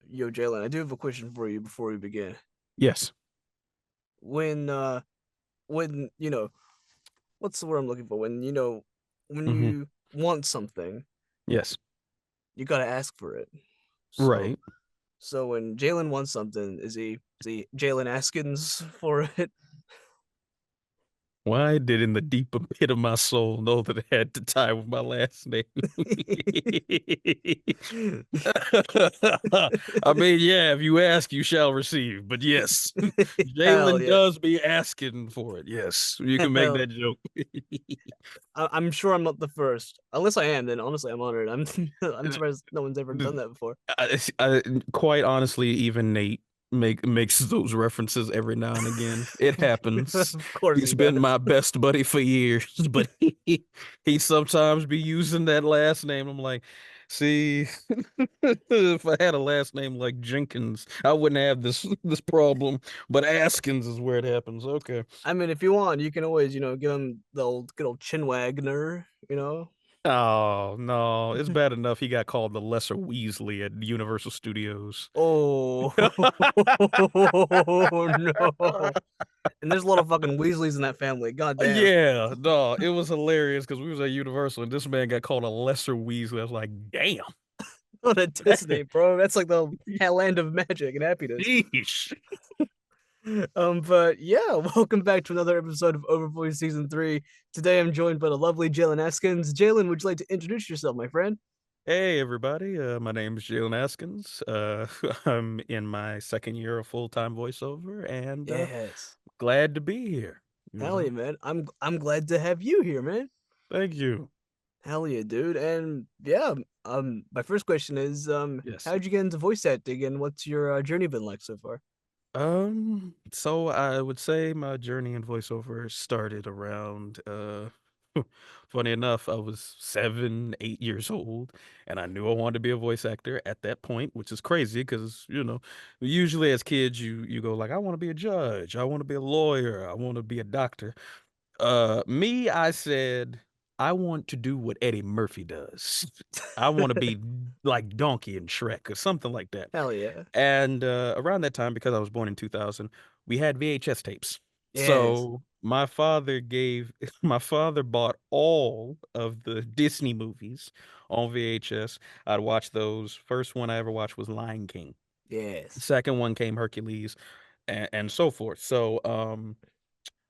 Yo, Jalen, I do have a question for you before we begin. Yes. When when what's the word I'm looking for? When Hmm. you want something, Yes. you gotta ask for it. So Right. so when Jalen wants something, is he Jalen Askins for it? Why did in the deeper pit of my soul know that it had to tie with my last name? I mean, yeah, if you ask, you shall receive. But yes, Hell Jalen yeah. does be asking for it. Yes, you can make Hell, that joke. I'm sure I'm not the first. Unless I am, then honestly I'm honored. I'm surprised no one's ever done that before. Quite honestly, even Nate makes those references every now and again. It happens. Of course He's he been does. my best buddy for years, but he sometimes be using that last name. I'm like, see, if I had a last name like Jenkins, I wouldn't have this problem. But Askins is where it happens. Okay. I mean, if you want, you can always, give him the old good old chin wagner. Oh no, it's bad enough he got called the Lesser Weasley at Universal Studios. Oh no. And there's a lot of fucking Weasleys in that family. God damn. Yeah, no, it was hilarious because we was at Universal and this man got called a lesser Weasley. I was like, damn, Not a Disney, bro. That's like the land of magic and happiness. sheesh. But yeah, welcome back to another episode of OverVoice Season 3. Today I'm joined by the lovely Jalen Askins. Jalen, would you like to introduce yourself, my friend? Hey everybody, my name is Jalen Askins. I'm in my second year of full-time voiceover and Yes. glad to be here. You Hell yeah, know, man. I'm glad to have you here, man. thank you. Hell yeah, dude. And yeah, my first question is, Yes. how'd you get into voice acting and what's your journey been like so far? So I would say my journey in voiceover started around funny enough, I was 7, 8 years old, and I knew I wanted to be a voice actor at that point, which is crazy because, usually as kids you go like, I want to be a judge, I want to be a lawyer, I want to be a doctor. Me, I said, I want to do what Eddie Murphy does. I want to be like Donkey in Shrek or something like that. Hell yeah. And around that time, because I was born in 2000, we had VHS tapes. Yes. So my father gave, my father bought all of the Disney movies on VHS. I'd watch those. First one I ever watched was Lion King. Yes. Second one came Hercules, and so forth. So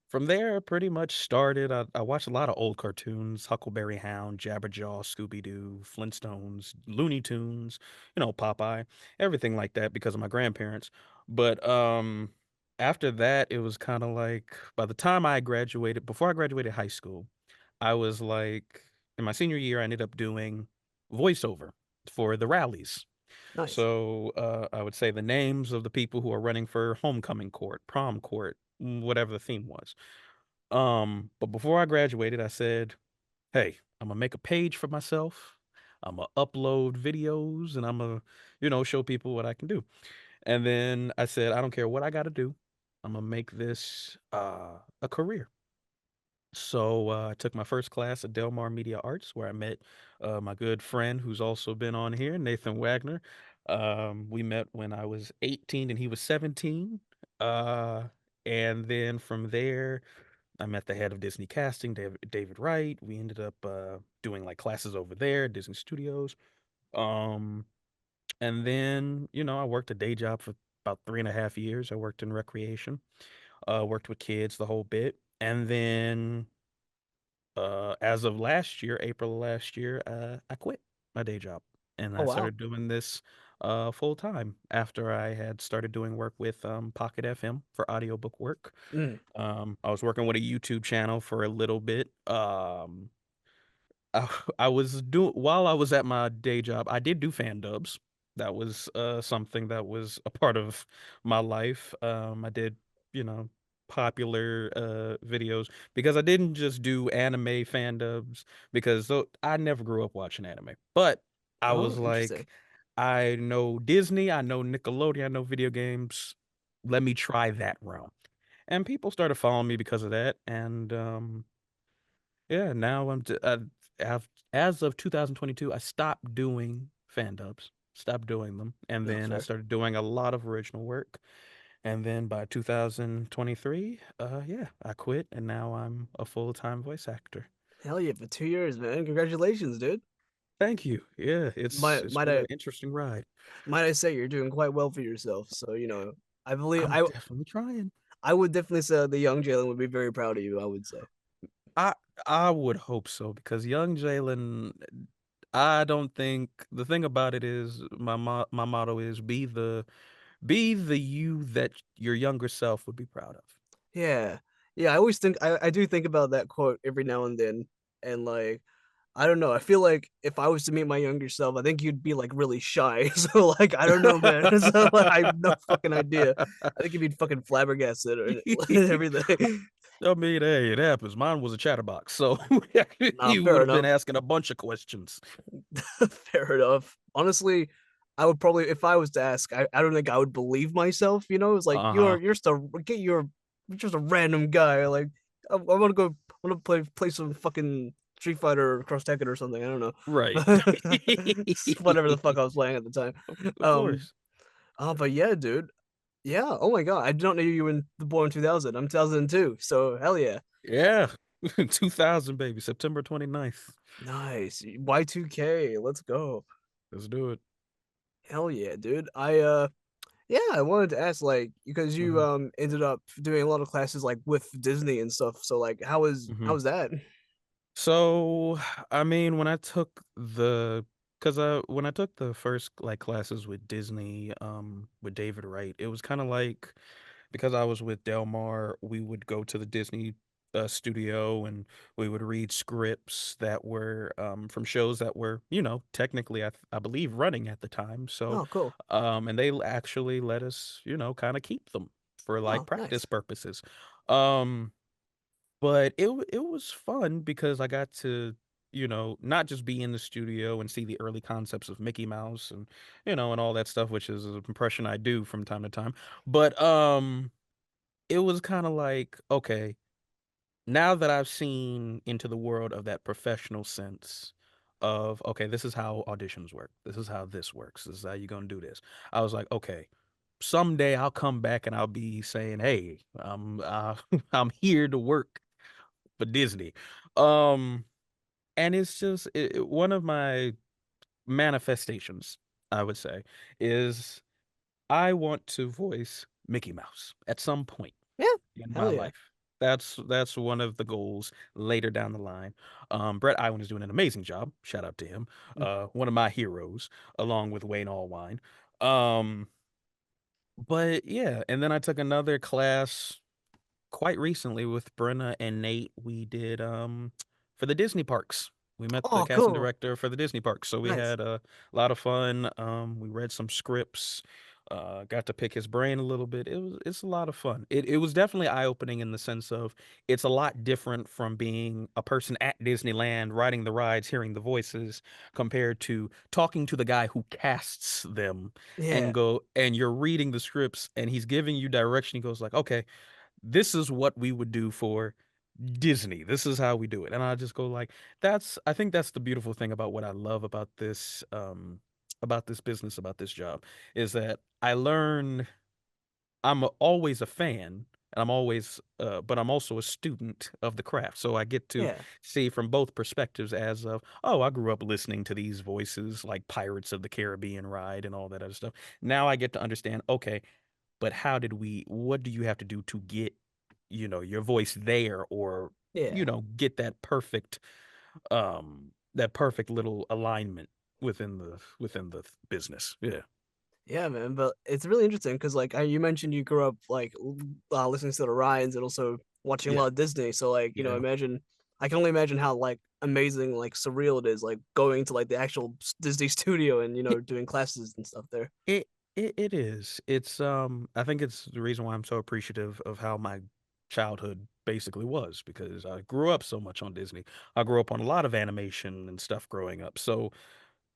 from there, pretty much started. I watched a lot of old cartoons: Huckleberry Hound, Jabberjaw, Scooby Doo, Flintstones, Looney Tunes, Popeye, everything like that because of my grandparents. But after that, it was kind of like by the time I graduated, before I graduated high school, I was like in my senior year, I ended up doing voiceover for the rallies. Nice. So I would say the names of the people who are running for homecoming court, prom court, whatever the theme was. But before I graduated, I said, "Hey, I'm gonna make a page for myself. I'm gonna upload videos, and I'm gonna, show people what I can do." And then I said, "I don't care what I got to do. I'm gonna make this a career." So I took my first class at Delmar Media Arts, where I met my good friend, who's also been on here, Nathan Wagner. We met when I was 18 and he was 17. Uh, and then from there, I met the head of Disney casting, David Wright. We ended up doing like classes over there at Disney Studios. Um, and then, I worked a day job for about 3.5 years. I worked in recreation, worked with kids, the whole bit. And then as of last year, April of last year, I quit my day job and Oh I wow. started doing this full time after I had started doing work with Pocket FM for audiobook work. Mm. I was working with a YouTube channel for a little bit. I was doing while I was at my day job, I did do fan dubs. That was something that was a part of my life. I did, you know, popular videos because I didn't just do anime fan dubs because I never grew up watching anime. But I Oh, was interesting. like, I know Disney, I know Nickelodeon, I know video games. Let me try that realm. And people started following me because of that. And yeah, now as of 2022, I stopped doing fan dubs. stopped doing them. And No, then I fair. started doing a lot of original work. And then by 2023, yeah, I quit and now I'm a full-time voice actor. Hell yeah, for 2 years, man. Congratulations, dude. Thank you. Yeah, Might it's might been I an interesting ride. might I say you're doing quite well for yourself. So, I believe I'm definitely trying. I would definitely say the young Jalen would be very proud of you, I would say. I I would hope so because young Jalen, I don't think the thing about it is my motto is be the you that your younger self would be proud of. Yeah. Yeah, I always think I do think about that quote every now and then. And like I don't know. I feel like if I was to meet my younger self, I think you'd be like really shy. So like I don't know, man. So like, I have no fucking idea. I think you'd be fucking flabbergasted or everything. I mean, hey, it happens. Mine was a chatterbox, so Nah, you fair would have been enough. asking a bunch of questions. Fair enough. Honestly, I would probably if I was to ask, I don't think I would believe myself, you know? It's like Uh-huh. you're just a get your you're just a random guy. Like I want to go I want to play some fucking Street Fighter or Cross Tekken or something. I don't know. Right. Whatever the fuck I was playing at the time. Of Um course. but yeah, dude. Yeah, oh my god. I don't know you were born in 2000. I'm 2002. So hell yeah. Yeah. 2000, baby. September 29th. Nice. Y2K. Let's go. Let's do it. Hell yeah, dude. Yeah, I wanted to ask, like, because you Mhm. ended up doing a lot of classes like with Disney and stuff. So like, how Mhm. was that? So, I mean, when I took the because when I took the first like classes with Disney, with David Wright, it was kind of like because I was with Delmar, we would go to the Disney studio and we would read scripts that were from shows that were, technically I believe running at the time. So, Oh, cool. and they actually let us, kind of keep them for like Oh, practice nice. purposes. Um, but it was fun because I got to, not just be in the studio and see the early concepts of Mickey Mouse and, and all that stuff, which is an impression I do from time to time. But it was kind of like, okay, now that I've seen into the world of that professional sense of, okay, this is how auditions work. This is how this works. This is how you're gonna do this. I was like, okay, someday I'll come back and I'll be saying, hey, I'm here to work for Disney. Um, and it's just one of my manifestations, I would say, is I want to voice Mickey Mouse at some point Yeah. in my Hell yeah. life. That's one of the goals later down the line. Brett Iwan is doing an amazing job. Shout out to him. Mm. One of my heroes, along with Wayne Allwine. Um, but yeah, and then I took another class quite recently with Brenna and Nate. We did for the Disney parks. We met the Oh, casting cool. director for the Disney parks. So we Nice. had a lot of fun. We read some scripts, got to pick his brain a little bit. It's a lot of fun. It was definitely eye-opening in the sense of it's a lot different from being a person at Disneyland, riding the rides, hearing the voices, compared to talking to the guy who casts them Yeah. and you're reading the scripts and he's giving you direction. He goes like, okay, this is what we would do for Disney. This is how we do it. And I just go like, I think that's the beautiful thing about what I love about this business, about this job, is that I learn always a fan and but I'm also a student of the craft. So I get to Yeah. see from both perspectives as of, oh, I grew up listening to these voices like Pirates of the Caribbean ride and all that other stuff. Now I get to understand, okay, but what do you have to do to get, your voice there or, Yeah. get that perfect little alignment within the business. Yeah. Yeah, man. But it's really interesting because, like, you mentioned you grew up like listening to the Ryans and also watching a Yeah. lot of Disney. So, like, Yeah. imagine I can only imagine how like amazing, like surreal it is, like going to like the actual Disney studio and It doing classes and stuff there. it it is. It's I think it's the reason why I'm so appreciative of how my childhood basically was because I grew up so much on Disney. I grew up on a lot of animation and stuff growing up. So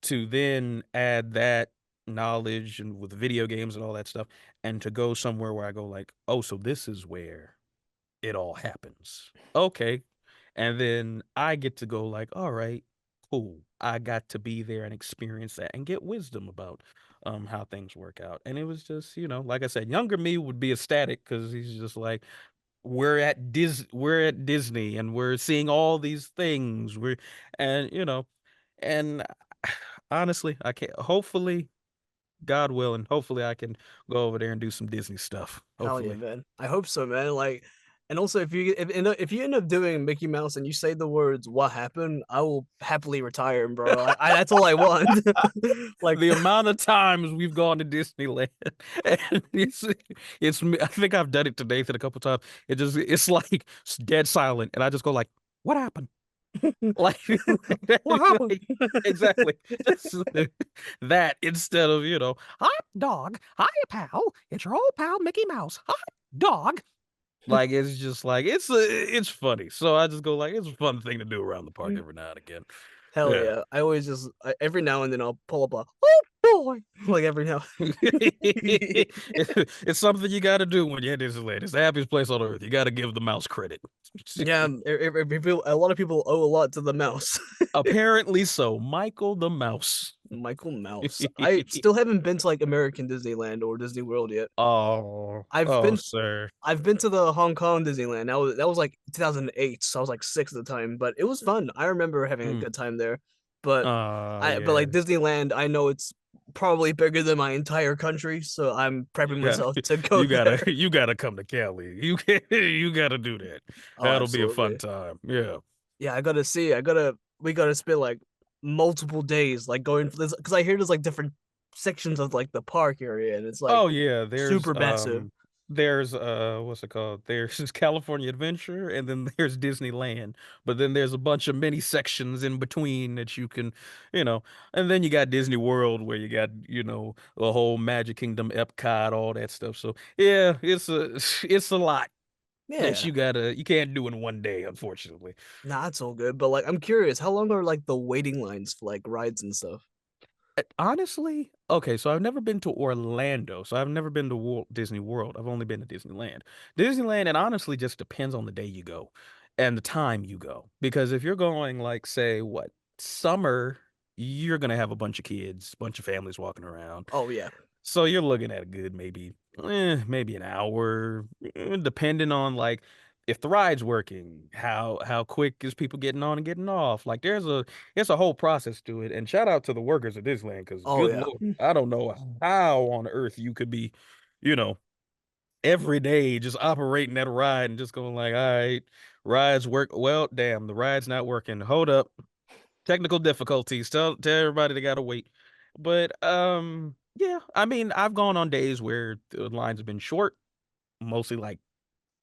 to then add that knowledge and with video games and all that stuff and to go somewhere where I go like, "Oh, so this is where it all happens." Okay. And then I get to go like, "All right. cool. I got to be there and experience that and get wisdom about how things work out. And it was just, like I said, younger me would be ecstatic because he's just like, we're at Disney and we're seeing all these things. And and honestly, I can't. Hopefully, God willing, hopefully I can go over there and do some Disney stuff. Hell yeah, Hopefully. man. I hope so, man. Like, and also if you end up doing Mickey Mouse and you say the words "What happened," I will happily retire, bro. I that's all I want. Like, The amount of times we've gone to Disneyland, and I think I've done it to Nathan a couple times. It's like dead silent, and I just go like, "What happened?" Like, what happened? like, exactly. Just that instead of, hi, dog. Hi, pal. It's your old pal, Mickey Mouse. Hi, dog. Like, it's just like, it's funny. So I just go like, it's a fun thing to do around the park every now and again. Hell Yeah. yeah. I always just every now and then I'll pull up a oh boy like every now. It's something you got to do when you're at Disneyland. It's the happiest place on earth. You got to give the mouse credit. Yeah, a lot of people owe a lot to the mouse. Apparently so. Michael the Mouse. Michael Mouse. I still haven't been to like American Disneyland or Disney World yet. Oh, I've oh, been sir. I've been to the Hong Kong Disneyland. That was like 2008, so I was like 6 at the time, but it was fun. I remember having a Mm. good time there. But but Yeah. like Disneyland, I know it's probably bigger than my entire country, so I'm prepping Yeah, myself to go you gotta there. you gotta come to Cali. You gotta do that. Oh, That'll be a fun absolutely. time. Yeah. Yeah, I gotta see. We gotta spend like multiple days like going for this because I hear there's like different sections of like the park area and it's like Oh yeah, super massive. there's what's it called? There's California Adventure and then there's Disneyland. But then there's a bunch of mini sections in between that you can, you know, and then you got Disney World where you got, the whole Magic Kingdom, Epcot, all that stuff. So yeah, it's a lot that Yeah. you can't do in one day, unfortunately. Nah, it's all good. But like I'm curious, how long are like the waiting lines for like rides and stuff? Honestly, okay, so I've never been to Orlando, so I've never been to Walt Disney World. I've only been to Disneyland. Disneyland, it honestly just depends on the day you go and the time you go. Because if you're going like, say, what, summer, you're gonna have a bunch of kids, bunch of families walking around. Oh yeah. So you're looking at a good maybe an hour, depending on like if the ride's working, how quick is people getting on and getting off. Like there's a whole process to it. And shout out to the workers at Disneyland because Oh good yeah. lord, I don't know how on earth you could be, you know, every day just operating that ride and just going like, all right, rides work. Well, damn, the ride's not working. Hold up, technical difficulties. Tell everybody they gotta wait. But yeah, I mean, I've gone on days where the lines have been short, mostly like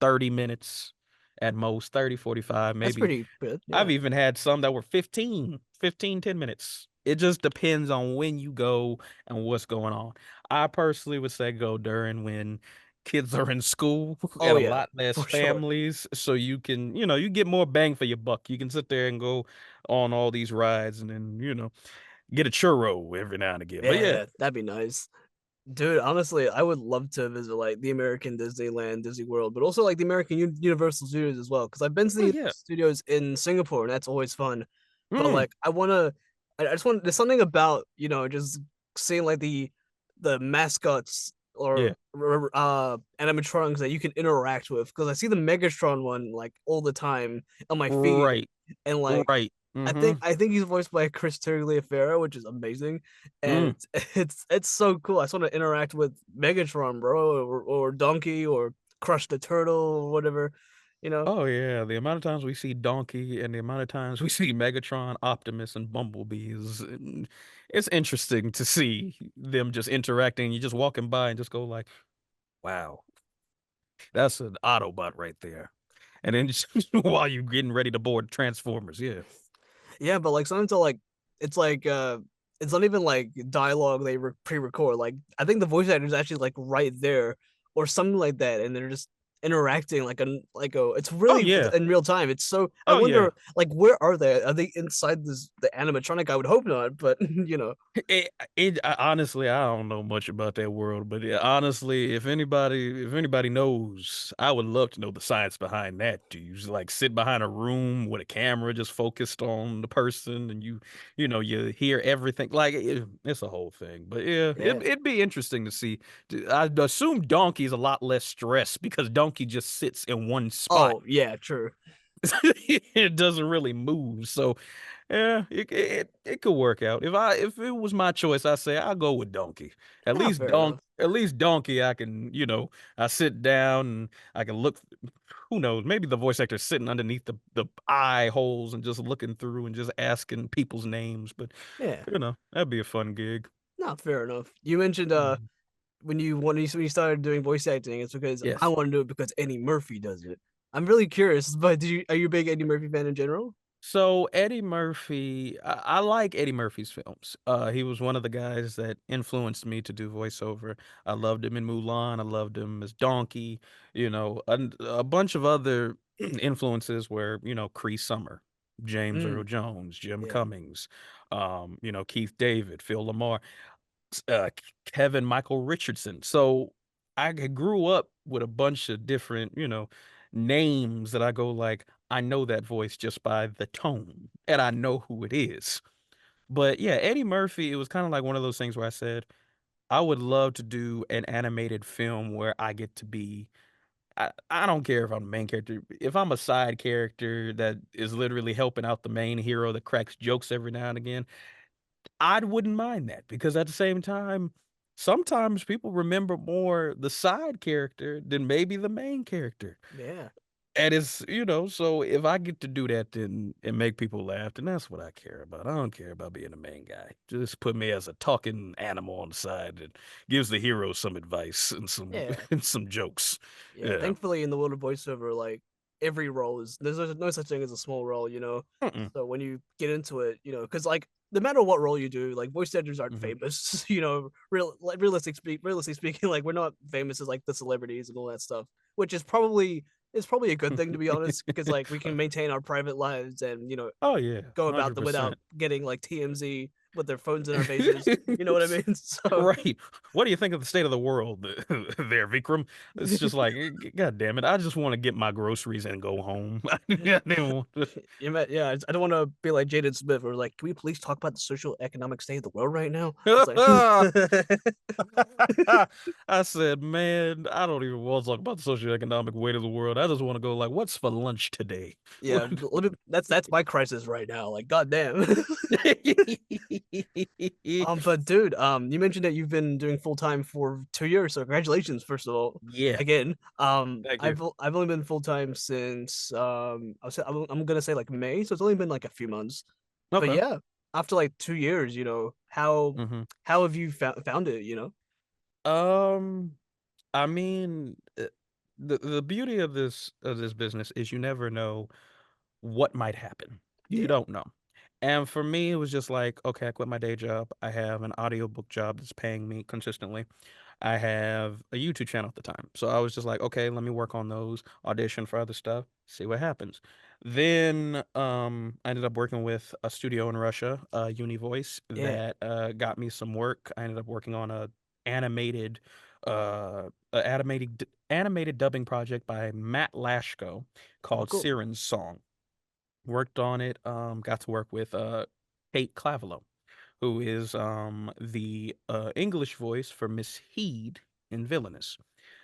30 minutes at most, 30, 45, That's maybe. pretty good. I've Yeah. even had some that were 10 minutes. It just depends on when you go and what's going on. I personally would say go during when kids are in school Oh and a yeah, lot less for sure. families, so you can, you get more bang for your buck. You can sit there and go on all these rides and then, get a churro every now and again. But yeah. Yeah, that'd be nice. Dude, honestly, I would love to visit like the American Disneyland, Disney World, but also like the American Universal Studios as well. Because I've been to the Oh Universal yeah. Studios in Singapore, and that's always fun. But Mm, like, I just want. There's something about just seeing like the mascots yeah. or animatronics that you can interact with. Because I see the Megatron one like all the time on my feed, Right. and like Right. Mm-hmm. I think he's voiced by Chris Tagliaferro, which is amazing, and Mm. it's so cool. I just want to interact with Megatron, bro, or Donkey, or Crush the Turtle, or whatever, you know. Oh yeah, the amount of times we see Donkey and the amount of times we see Megatron, Optimus, and Bumblebee it's interesting to see them just interacting. You just walking by and just go like, "Wow, that's an Autobot right there." And then just while you're getting ready to board Transformers, yeah. Yeah, but like sometimes it's like it's not even like dialogue pre-record. Like I think the voice actor is actually like right there or something like that, and they're just interacting like a it's Oh really yeah. in real time. It's so I Oh yeah. wonder like where are they? Are they inside this the animatronic? I would hope not, but Honestly, I don't know much about that world, but yeah, honestly, if anybody knows, I would love to know the science behind that. Do you just, like sit behind a room with a camera just focused on the person, and you hear everything? Like it's a whole thing. But yeah, yeah. it'd be interesting to see. I'd assume Donkey's a lot less stressed because Donkey just sits in one spot. Oh, yeah, true. It doesn't really move. So yeah, it could work out. If it was my choice, I say I'll go with Donkey. Yeah, fair enough. At least Donkey I can, I sit down and I can look. Who knows? Maybe the voice actor's sitting underneath the eye holes and just looking through and just asking people's names. But Yeah. that'd be a fun gig. No, fair enough. You mentioned Mhm. when you started doing voice acting, it's because I Yes. want to do it because Eddie Murphy does it. I'm really curious, but are you a big Eddie Murphy fan in general? So Eddie Murphy, I like Eddie Murphy's films. He was one of the guys that influenced me to do voiceover. I loved him in Mulan. I loved him as Donkey. A bunch of other influences were, Cree Summer, James Earl Mm, Jones, Jim yeah. Cummings, Keith David, Phil Lamar, Kevin Michael Richardson. So grew up with a bunch of different, names that I go like, I know that voice just by the tone, and I know who it is. But yeah, Eddie Murphy, it was kind of like one of those things where I said, I would love to do an animated film where I get to be. I don't care if I'm the main character. If I'm a side character that is literally helping out the main hero that cracks jokes every now and again, I wouldn't mind that because at the same time, sometimes people remember more the side character than maybe the main character. Yeah. And so if I get to do that then and make people laugh, then that's what I care about. I don't care about being the main guy. Just put me as a talking animal on the side that gives the hero some advice and some Yeah. and some jokes. Yeah, Yeah. thankfully in the world of voiceover, like every role is there's no such thing as a small role. Mm-mm. So when you get into it, because like no matter what role you do, like voice actors aren't Mhm. famous. Realistically speaking, like we're not famous as like the celebrities and all that stuff, which is probably a good thing to be honest, because like we can maintain our private lives and Oh yeah, go about them without 100%. getting like TMZ with their phones in our faces. You know what I mean? So Right. What do you think of the state of the world there, Vikram? It's just like, God damn it. I just want to get my groceries and go home. I didn't want to. Yeah, I don't want to be like Jaden Smith or like, can we please talk about the social economic state of the world right now? It's like, I said, man, I don't even want to talk about the socioeconomic weight of the world. I just want to go like, what's for lunch today? yeah, that's my crisis right now. Like, goddamn. But dude, you mentioned that you've been doing full time for 2 years, so congratulations, first of all. Yeah. Again, Thank you. I've only been full time since I'm gonna say like May, so it's only been like a few months. But Okay. yeah, after like 2 years, hmm how have you found it? Um, I mean, the beauty of this business is you never know what might happen. You Yeah, don't know. And for me, it was just like, okay, I quit my day job. I have an audiobook job that's paying me consistently. I have a YouTube channel at the time. So I was just like, okay, let me work on those, audition for other stuff, see what happens. Then I ended up working with a studio in Russia, Univoice, yeah. that got me some work. I ended up working on animated animated dubbing project by Matt Lashko Oh, called cool. Siren's Song. Worked on it, got to work with Kate Clavelo, who is the English voice for Miss Heed in Villainous.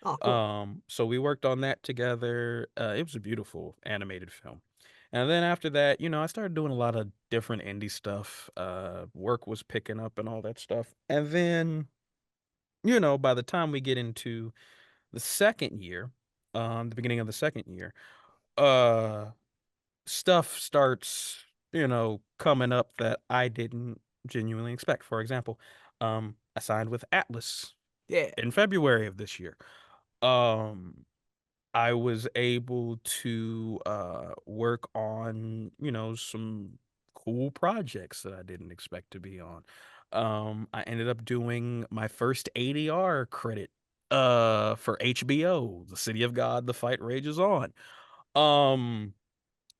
Oh, cool. So we worked on that together. It was a beautiful animated film. And then after that, I started doing a lot of different indie stuff. Work was picking up and all that stuff. And then, by the time we get into the second year, the beginning of the second year, uh stuff starts, coming up that I didn't genuinely expect. For example, I signed with Atlas Yeah. in February of this year. Um, I was able to work on, some cool projects that I didn't expect to be on. I ended up doing my first ADR credit For HBO, The City of God, The Fight Rages On. Um,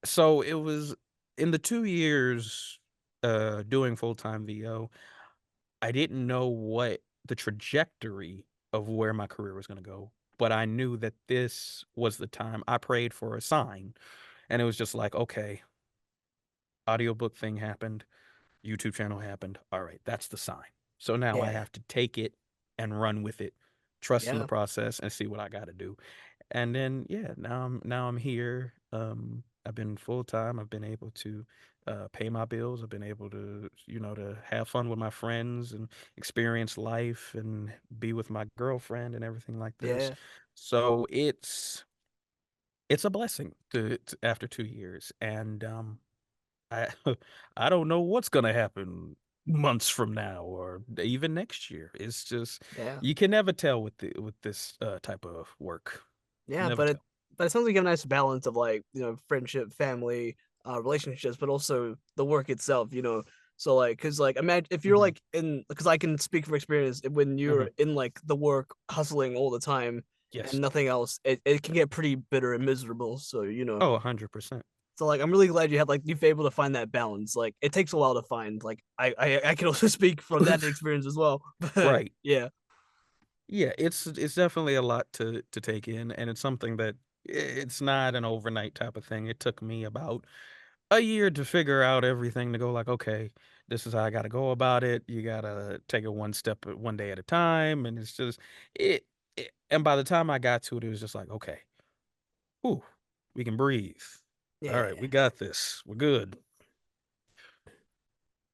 so it was in the 2 years, doing full-time VO, I didn't know what the trajectory of where my career was gonna go, but I knew that this was the time. I prayed for a sign, and it was just like, "Okay, audiobook thing happened, YouTube channel happened. All right, that's the sign. So now I Yeah. have to take it and run with it, trust in the Yeah. process, and see what I got to do. And then yeah, now I'm here. I've been full time. I've been able to pay my bills. I've been able to to have fun with my friends and experience life and be with my girlfriend and everything like this. Yeah. So it's a blessing after 2 years, and I I don't know what's gonna happen months from now or even next year. It's just Yeah. you can never tell with this type of work. Yeah, Never but tell. it sounds like you have a nice balance of like, friendship, family, relationships, but also the work itself, So like, cause like imagine if you're Hmm. like cause I can speak from experience when Hmm. you're in like the work hustling all the time and Yes. nothing else, it can get pretty bitter and miserable. So, Oh, 100%. so like I'm really glad you've been able to find that balance. Like it takes a while to find. Like I can also speak from that experience as well. But Right. yeah, Yeah, it's definitely a lot to take in, and it's something that it's not an overnight type of thing. It took me about a year to figure out everything to go like, okay, this is how I got to go about it. You got to take it one step, one day at a time. And it's just, and by the time I got to it, it was just like, okay, whew, we can breathe. All right, yeah, we got this. We're good.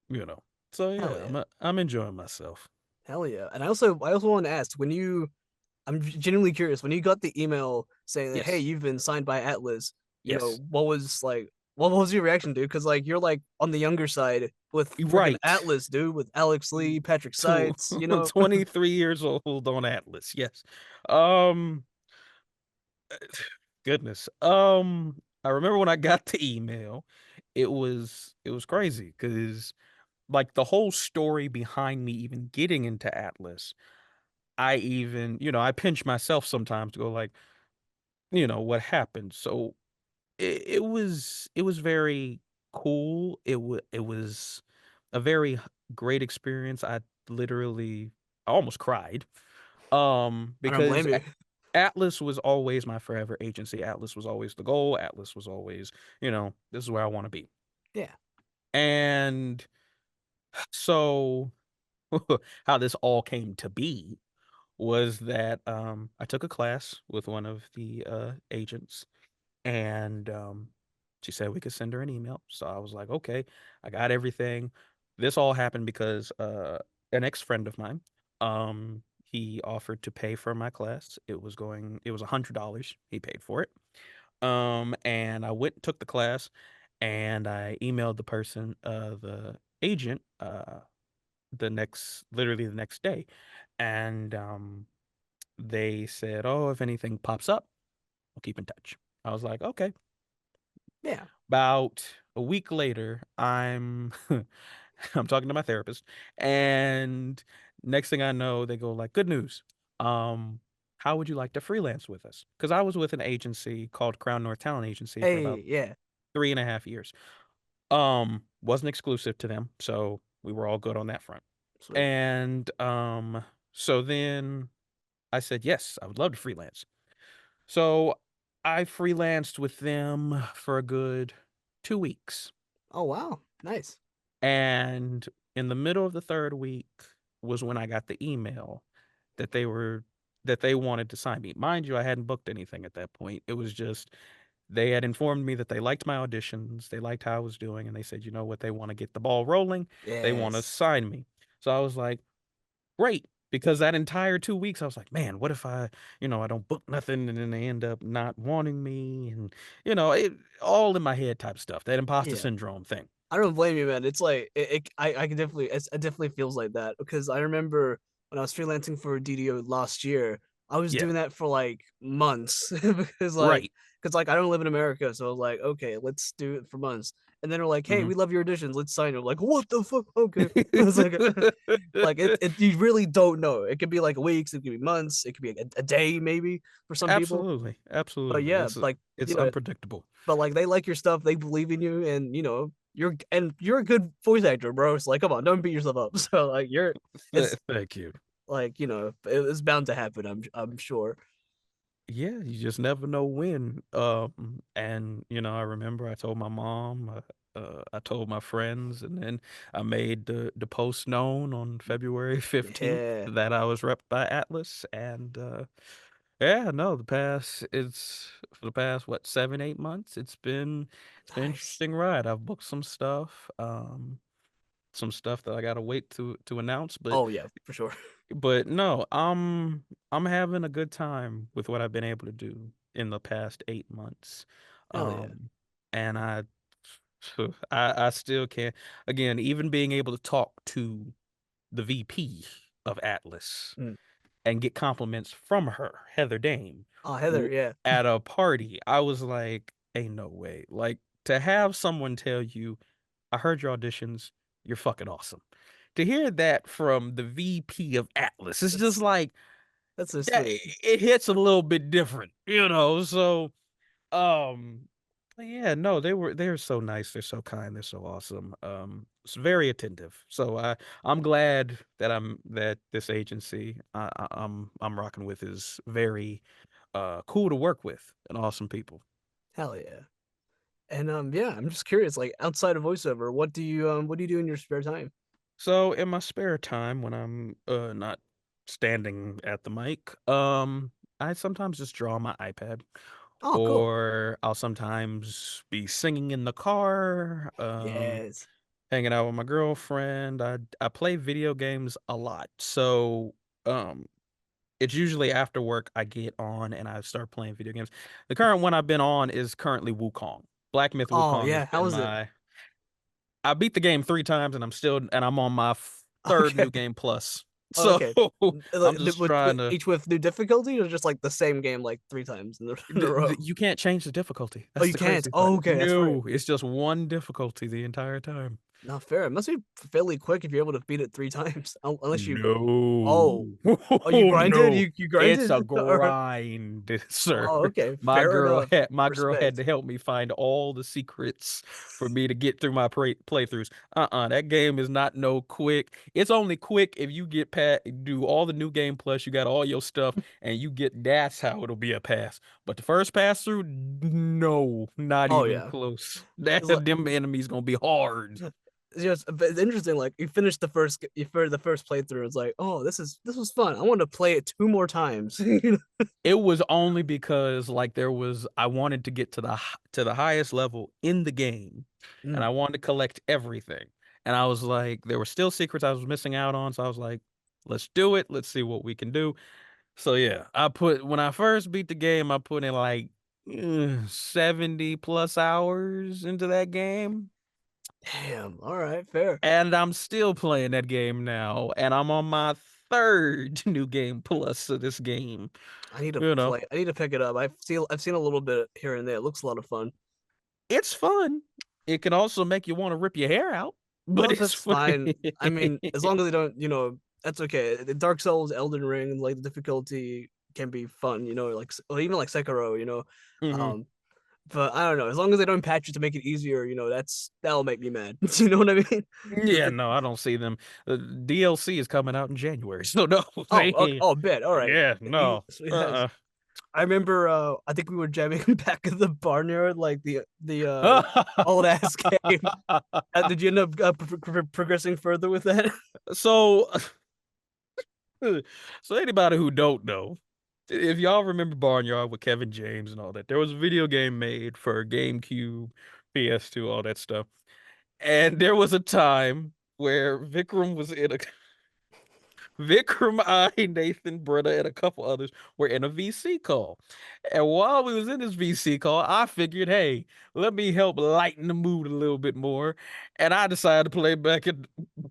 You know. So hell yeah, yeah. I'm enjoying myself. Hell yeah. And I also wanted to ask I'm genuinely curious when you got the email saying that hey, Yes. you've been signed by Atlas, Yes. what was your reaction, dude? Because like you're like on the younger side with freaking Right. Atlas, dude, with Alex Lee, Patrick To Seitz, 23 years old on Atlas. Yes. Um Goodness. I remember when I got the email, it was crazy because like the whole story behind me even getting into Atlas, I even, I pinch myself sometimes to go like, what happened. So it was very cool. It was a very great experience. I almost cried. I don't Because blame you. Atlas was always my forever agency. Atlas was always the goal. Atlas was always, this is where I want to be. Yeah. And so how this all came to be was that I took a class with one of the agents, and she said we could send her an email. So I was like, okay, I got everything. This all happened because an ex friend of mine, he offered to pay for my class. It was $100. He paid for it. And I went and took the class, and I emailed the agent, literally the next day, and they said, "Oh, if anything pops up, we'll keep in touch." I was like, "Okay." Yeah. About a week later, I'm I'm talking to my therapist, and next thing I know, they go like, "Good news. Um, how would you like to freelance with us?" Because I was with an agency called Crown North Talent Agency for about Hey, yeah. 3.5 years. Wasn't exclusive to them, so we were all good on that front. Sweet. And so then I said, "Yes, I would love to freelance." So I freelanced with them for a good 2 weeks. Oh wow. Nice. And in the middle of the 3rd week was when I got the email that they wanted to sign me. Mind you, I hadn't booked anything at that point. It was just they had informed me that they liked my auditions, they liked how I was doing, and they said, "You know what? They wanna get the ball rolling. They wanna Yes. sign me." So I was like, "Great," because that entire 2 weeks, I was like, "Man, what if I don't book nothing and then they end up not wanting me?" And, it all in my head type stuff, that imposter Yeah. syndrome thing. I don't blame you, man. It's like I can definitely it definitely feels like that because I remember when I was freelancing for DDO last year. I was Yeah. doing that for like months because Right. I don't live in America, so I was like, okay, let's do it for months. And then they're like, hey, Mhm. we love your auditions, let's sign them. Like, what the fuck? Okay. It's like you really don't know. It could be like weeks, it could be months, it could be a day maybe for some people. Absolutely, But absolutely. yeah, like It's you know, unpredictable. but like they like your stuff, they believe in you, and you're a good voice actor, bro. It's like, come on, don't beat yourself up. So like it's Thank you. like it's bound to happen. I'm sure. Yeah, you just never know when. And I remember I told my mom, I told my friends, and then I made the post known on February 15th Yeah, that I was repped by Atlas, and yeah, no, for the past what 7, 8 months. It's been an nice. interesting ride. I've booked some stuff that I gotta wait to announce, Oh yeah, for sure. but no, I'm having a good time with what I've been able to do in the past 8 months. Hell yeah. And I still can't, again, even being able to talk to the VP of Atlas Mm. and get compliments from her, Heather Dame, Oh Heather, yeah. at a party. I was like, ain't no way. Like, to have someone tell you, I heard your auditions, you're fucking awesome. To hear that from the VP of Atlas, it's just That's like that's so that, sweet. it hits a little bit different. So, um, but yeah, no, they're so nice, they're so kind, they're so awesome. It's very attentive. So I'm glad that this agency I'm rocking with is very cool to work with and awesome people. Hell yeah. And yeah, I'm just curious, like outside of voiceover, what do you do in your spare time? So in my spare time when I'm not standing at the mic, I sometimes just draw on my iPad, Oh, cool. or I'll sometimes be singing in the car, Yes. hanging out with my girlfriend. I play video games a lot. So um it's usually after work I get on and I start playing video games. The current one I've been on is currently Wukong. Black Myth Oh Wukong has yeah, how been was it? my I beat the game 3 times and I'm on my 3rd Okay. new game plus. Oh, So okay. I'm just trying to Each with new difficulty or just like the same game like three times in a row? you can't change the difficulty. Oh, That's you the can't. crazy part. Oh, okay, that's right. No, it's just one difficulty the entire time. Not fair. It must be fairly quick if you're able to beat it three times. Unless you No. oh you Oh, grinded? no. You It's a grinded? Or grind, sir. oh, okay, My fair girl enough. had my girl had Respect. to help me find all the secrets for me to get through my playthroughs. That game is not no quick. It's only quick if you get past, do all the new game plus, you got all your stuff, and you get that's how it'll be a pass. But the first pass through, no, not Oh even yeah. close. That It's like them enemies gonna be hard. it's just but it's interesting. Like you finished the first playthrough. It's like, oh, this was fun. I want to play it two more times. It was only because, like, I wanted to get to to the highest level in the game, and Mm, I wanted to collect everything, and I was like, there were still secrets I was missing out on, so I was like, "Let's do it, let's see what we can do." So, yeah, when I first beat the game, I put in, like, 70 plus hours into that game, damn. All right, fair. and I'm still playing that game now, and I'm on my 3rd new game plus of this game, I need to you know? play. I need to pick it up. I've seen a little bit here and there. It looks a lot of fun. It's fun. It can also make you wanna rip your hair out, but Oh, it's that's fun. fine. I mean, as long as they don't, that's okay. The Dark Souls, Elden Ring, like the difficulty can be fun. Like or even like Sekiro. Mhm. Um, but I don't know. As long as they don't patch it to make it easier, that'll make me mad. You know what I mean? Yeah, no, I don't see them. DLC is coming out in January, so no, Oh, they okay. Oh, bet. All right. yeah, no. Yes. I remember. I think we were jamming back at the Barnyard, like the old ass game. Did you end up progressing further with that? So so anybody who don't know, if y'all remember Barnyard with Kevin James and all that, there was a video game made for GameCube, PS2, all that stuff, and there was a time where Vikram, I, Nathan, Britta, and a couple others were in a VC call. And while we was in this VC call, I figured, hey, let me help lighten the mood a little bit more. And I decided to play back at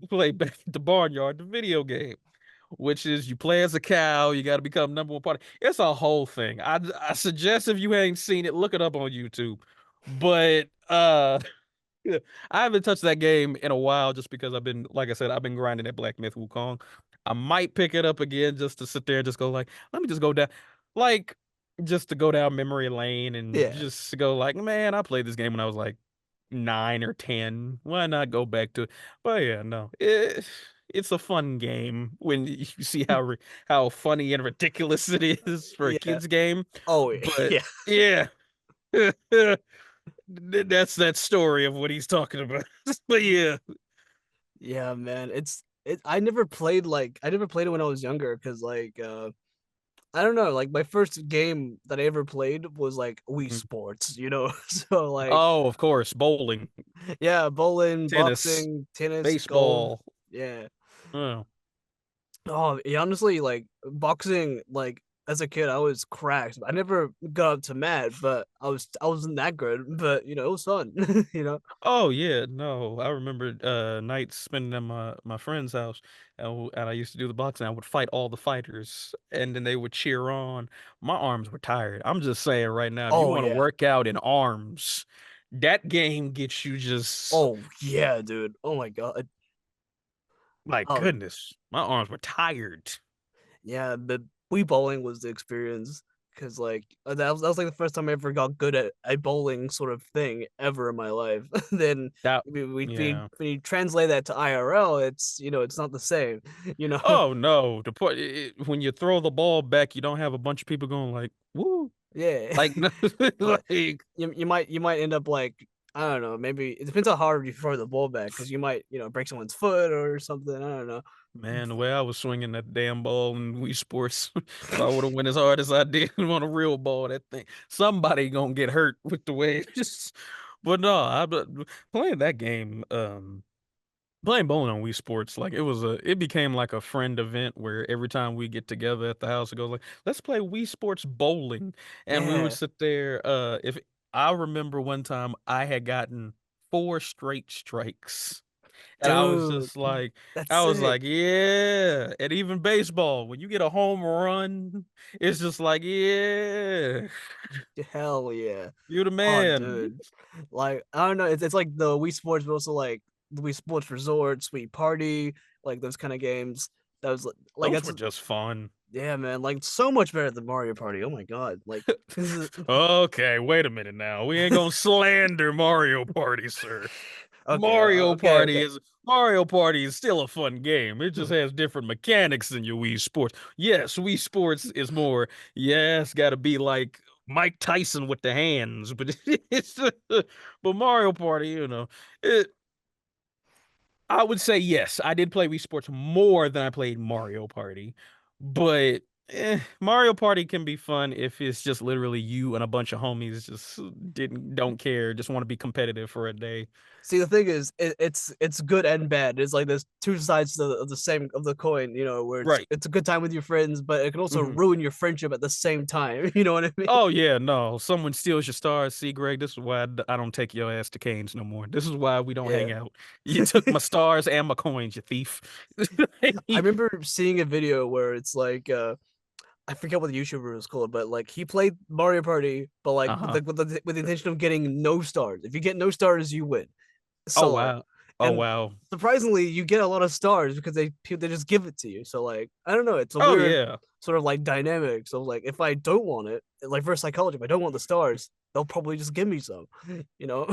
the Barnyard, the video game. which is you play as a cow, you got to become number one party. It's a whole thing. I suggest if you ain't seen it, look it up on YouTube. But yeah, I haven't touched that game in a while just because I've been, like I said, I've been grinding at Black Myth Wukong. I might pick it up again just to sit there and just go like, let me just go down, like, just to go down memory lane and Yeah, just to go like, man, I played this game when I was like 9 or 10. Why not go back to it? But yeah, no, it's a fun game when you see how funny and ridiculous it is for a yeah. kids game. Oh But yeah, yeah. That's that story of what he's talking about. But yeah. yeah, man. I never played I never played it when I was younger because I don't know, like my first game that I ever played was like Wii Mhm. Sports, you know. So like Oh, of course, bowling, yeah, bowling, tennis, boxing, tennis, golf. baseball. Yeah. Oh, Oh, yeah, honestly, like boxing, like as a kid, I was cracked. I never got up to mat, but I wasn't that good. But you know, it was fun. You know. oh yeah, no. I remember nights spending at my friend's house, and I used to do the boxing. I would fight all the fighters, and then they would cheer on. My arms were tired. I'm just saying right now, if you Oh want to yeah. work out in arms, that game gets you just Oh yeah, dude. Oh my God. my Oh goodness. My arms were tired. yeah, the Wii bowling was the experience because that was like the first time I ever got good at a bowling sort of thing ever in my life. Then That yeah. when you translate that to IRL, it's you know it's not the same. You know. Oh no, the point when you throw the ball back, you don't have a bunch of people going like, "Woo!" Yeah. Like, Like like, you might end up like I don't know, maybe it depends how hard you throw the ball back because you might, you know, break someone's foot or something. I don't know. man, the way I was swinging that damn ball in Wii Sports, if I would have went as hard as I did on a real ball, that thing, somebody gonna get hurt with the way it just. But no, playing that game. Playing bowling on Wii Sports, like it became like a friend event where every time we get together at the house, it goes like, let's play Wii Sports bowling. And we would Yeah, sit there. If I remember one time I had gotten 4 straight strikes. And dude, that's I was sick. like, yeah. And even baseball, when you get a home run, it's just like, yeah, Hell yeah. you're the Oh, man. dude. Like, I don't know. It's like the Wii Sports, but also like the Wii Sports Resort, Sweet Party, like those kind of games. That was like Those that's were just fun. yeah, man. Like so much better than Mario Party. Oh my God. Like this is Okay, wait a minute now. We ain't gonna slander Mario Party, sir. okay. Okay. Okay. Mario Party is still a fun game. It just has different mechanics than your Wii Sports. Yes, Wii Sports is more, yes, gotta be like Mike Tyson with the hands, but it's but Mario Party, it I would say yes. I did play Wii Sports more than I played Mario Party, but Mario Party can be fun if it's just literally you and a bunch of homies just don't care, just want to be competitive for a day. See, the thing is, it's good and bad. It's like there's two sides of the same of the coin, you know, where Right. it's a good time with your friends, but it can also hmm ruin your friendship at the same time. You know what I mean? Oh yeah, no. Someone steals your stars. See, Greg, this is why I don't take your ass to Canes no more. This is why we don't hang Yeah. out. You took my stars and my coins, you thief. I remember seeing a video where it's like I forget what the YouTuber was called, but like he played Mario Party, but like Uh-huh. with the intention of getting no stars. If you get no stars, you win Oh solo. wow. Oh And wow. surprisingly, you get a lot of stars because they just give it to you. So like I don't know, it's a Oh weird yeah. sort of like dynamic. So like if I don't want it, like reverse psychology, if I don't want the stars, they'll probably just give me some. You know?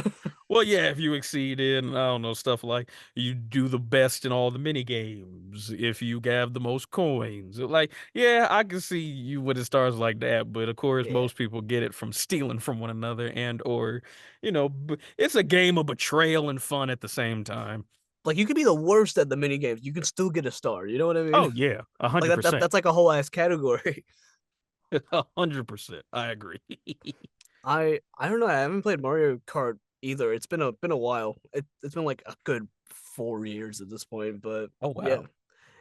Well, yeah, if you exceed in, I don't know, stuff like you do the best in all the mini games, if you have the most coins. Like, yeah, I can see you with the stars like that, but of course Yeah. most people get it from stealing from one another and or, it's a game of betrayal and fun at the same time. Like you could be the worst at the mini games, you can still get a star. You know what I mean? Oh yeah, Like 100%. that's like a whole ass category. 100%. I agree. I don't know. I haven't played Mario Kart either. It's been a while. It's been like a good 4 years at this point. But Oh yeah, wow.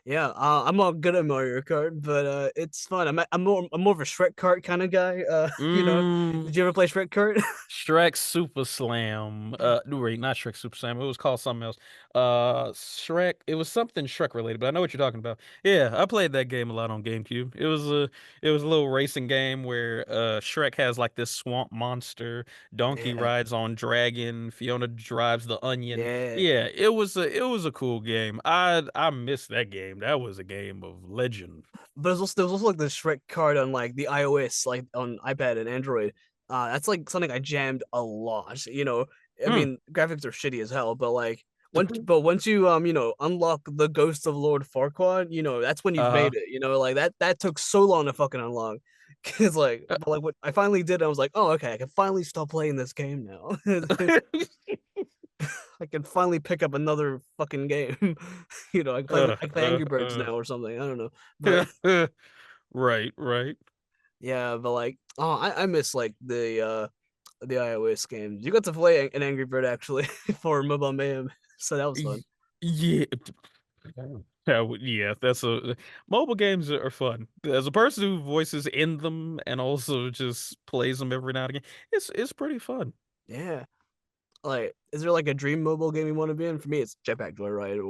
Yeah, I'm not good at Mario Kart, but it's fun. I'm more of a Shrek Kart kind of guy. Mm, Did you ever play Shrek Kart? Shrek Super Slam. No, wait, not Shrek Super Slam. It was called something else. Shrek. It was something Shrek related, but I know what you're talking about. Yeah, I played that game a lot on GameCube. It was a little racing game where Shrek has like this swamp monster. Donkey Yeah, rides on dragon. Fiona drives the onion. yeah. Yeah, it was a cool game. I missed that game. That was a game of legend. But there was also like the Shrek Kart on like the iOS, like on iPad and Android. That's like something I jammed a lot. I Hmm. mean, graphics are shitty as hell, but like once you unlock the Ghost of Lord Farquaad, that's when you've Uh-huh. made it. Like that took so long to fucking unlock. Cause like, but like what I finally did, I was like, oh okay, I can finally stop playing this game now. I can finally pick up another fucking game. I can play uh, Angry Birds uh. now or something. I don't know, but Right, right. yeah, but like, oh, I miss like the iOS games. You got to play an Angry Bird actually for Mobile Mayhem, so that was fun. Yeah. Yeah, that's a mobile games are fun. As a person who voices in them and also just plays them every now and again, it's pretty fun. Yeah, like, is there like a dream mobile game you want to be in? For me, it's Jetpack Joyride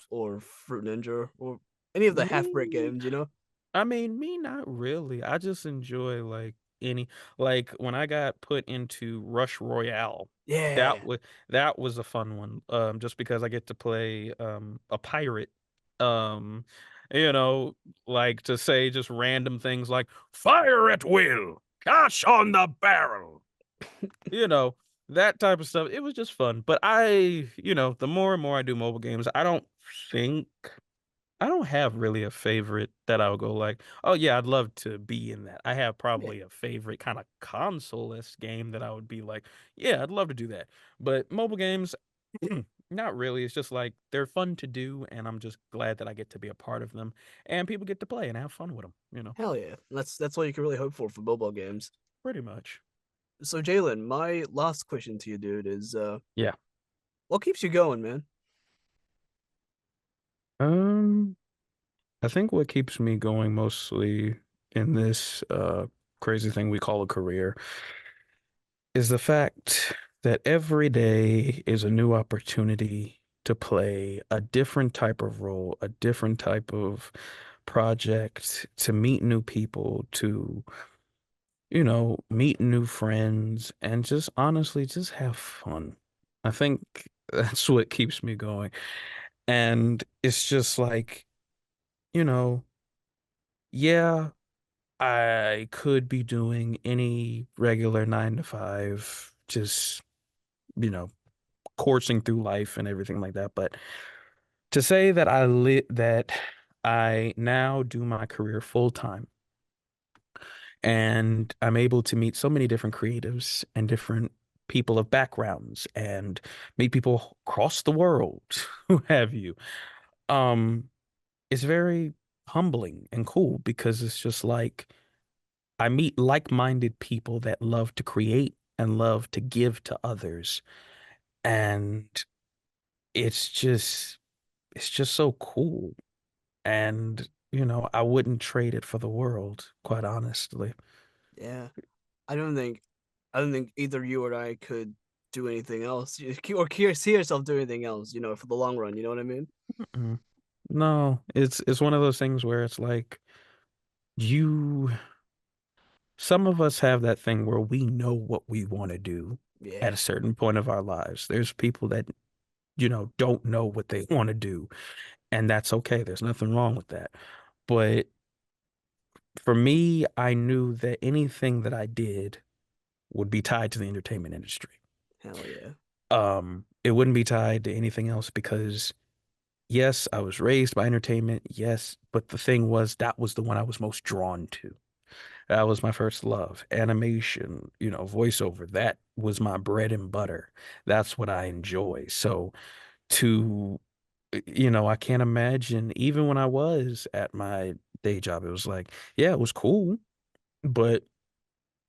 or Fruit Ninja or any of the half brick Me, games. me not really. I just enjoy any like when I got put into Rush Royale. That Yeah, was that was a fun one. Just because I get to play a pirate. Um, you know, like to say just random things like fire at will, cash on the barrel. You know, that type of stuff. It was just fun. But the more and more I do mobile games, think I don't have really a favorite that I would go like, oh yeah, I'd love to be in that. I have yeah, probably a favorite kind of console-less game that I would be like, yeah, I'd love to do that. But mobile games, not really. It's just like they're fun to do, and I'm just glad that I get to be a part of them, and people get to play and have fun with them. hell yeah. That's all you can really hope for mobile games. Pretty much. So Jalen, my last question to you, dude, is Yeah. what keeps you going, man? Um, I think what keeps me going mostly in this crazy thing we call a career is the fact that every day is a new opportunity to play a different type of role, a different type of project, to meet new people, to, meet new friends, and just honestly just have fun. I think that's what keeps me going. And it's just like, you know, yeah, I could be doing any regular 9 to 5, just, you know, coursing through life and everything like that. But to say that I now do my career full time and I'm able to meet so many different creatives and different people of backgrounds and meet people across the world who have you. Um, it's very humbling and cool because it's just like I meet like-minded people that love to create and love to give to others. And it's just it's just so cool. And, I wouldn't trade it for the world, quite honestly. Yeah, I don't think I don't think either you or I could do anything else or see yourself doing anything else, for the long run. You know what I mean? Mm-mm. No, it's one of those things where it's like you some of us have that thing where we know what we want to do at a Yeah, certain point of our lives. There's people that, don't know what they want to do, and that's okay. There's nothing wrong with that. But for me, I knew that anything that I did would be tied to the entertainment industry. hell yeah, It wouldn't be tied to anything else because yes, I was raised by entertainment, yes, but the thing was that was the one I was most drawn to. That was my first love. Animation, voiceover, that was my bread and butter. That's what I enjoy. So to I can't imagine even when I was at my day job, it was like, yeah, it was cool, but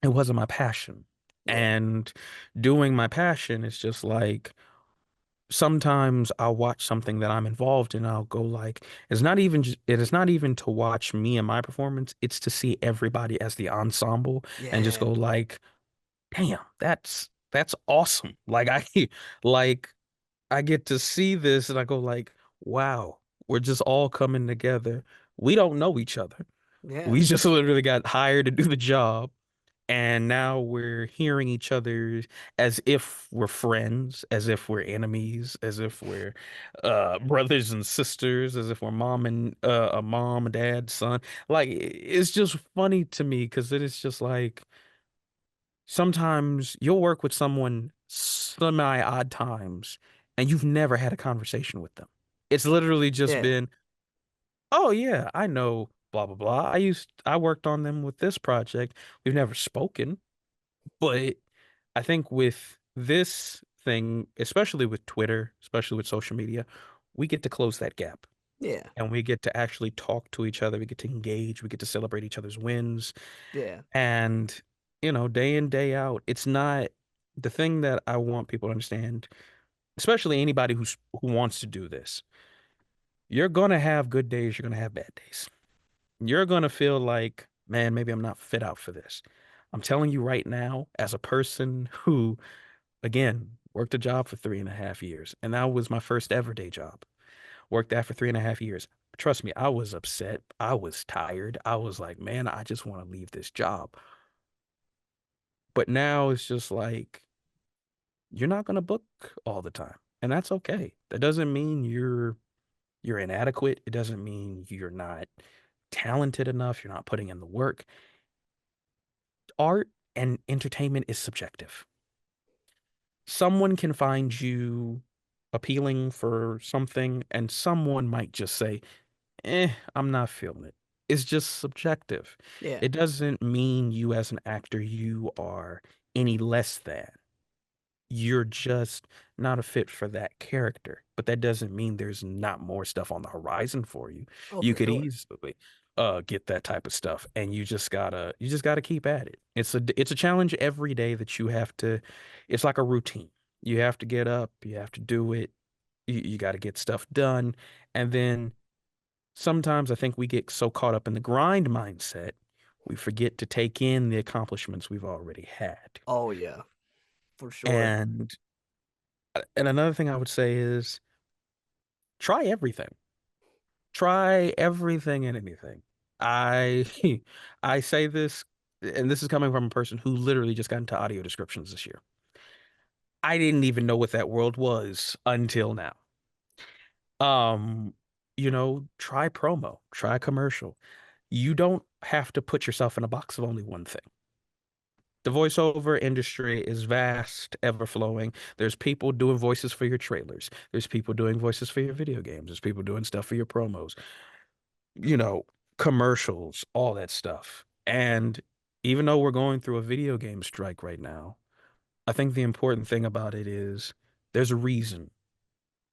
it wasn't my passion. yeah, And doing my passion is just like sometimes I'll watch something that I'm involved in. I'll go like, it is not even to watch me and my performance. It's to see everybody as the ensemble and just Yeah. go like, damn, that's awesome. Like like I get to see this and I go like, wow, we're just all coming together. We don't know each other. Yeah. We just literally got hired to do the job. And now we're hearing each other as if we're friends, as if we're enemies, as if we're brothers and sisters, as if we're mom and a mom, dad, son. Like it's just funny to me because it is just like sometimes you'll work with someone semi odd times and you've never had a conversation with them. It's literally just Yeah. been, oh yeah, I know blah blah blah. I worked on them with this project. We've never spoken, but I think with this thing, especially with Twitter, especially with social media, we get to close that gap Yeah. and we get to actually talk to each other. We get to engage. We get to celebrate each other's wins. Yeah. And, day in, day out, it's not the thing that I want people to understand, especially anybody who wants to do this. You're going to have good days. You're going to have bad days. You're going to feel like, man, maybe I'm not fit out for this. I'm telling you right now, as a person who again, worked a job for 3.5 years, and that was my first ever day job. Worked that for 3.5 years. Trust me, I was upset. I was tired. I was like, man, I just want to leave this job. But now it's just like, you're not going to book all the time, and that's okay. That doesn't mean you're inadequate. It doesn't mean you're not talented enough. You're not putting in the work. Art and entertainment is subjective. Someone can find you appealing for something, and someone might just say, I'm not feeling it. It's just subjective. Yeah. It doesn't mean you as an actor, you are any less than. You're just not a fit for that character. But that doesn't mean there's not more stuff on the horizon for you. Oh, You for could sure. easily get that type of stuff. And you just gotta keep at it. It's a challenge every day that you have to, it's like a routine. You have to get up, you have to do it, you gotta get stuff done. And then sometimes I think we get so caught up in the grind mindset, we forget to take in the accomplishments we've already had. Oh yeah, for sure. And another thing I would say is try everything. Try everything and anything. I I say this, and this is coming from a person who literally just got into audio descriptions this year. I didn't even know what that world was until now. Um, try promo, try commercial. You don't have to put yourself in a box of only one thing. The voiceover industry is vast, ever flowing. There's people doing voices for your trailers. There's people doing voices for your video games. There's people doing stuff for your promos, you know, commercials, all that stuff. And even though we're going through a video game strike right now, I think the important thing about it is there's a reason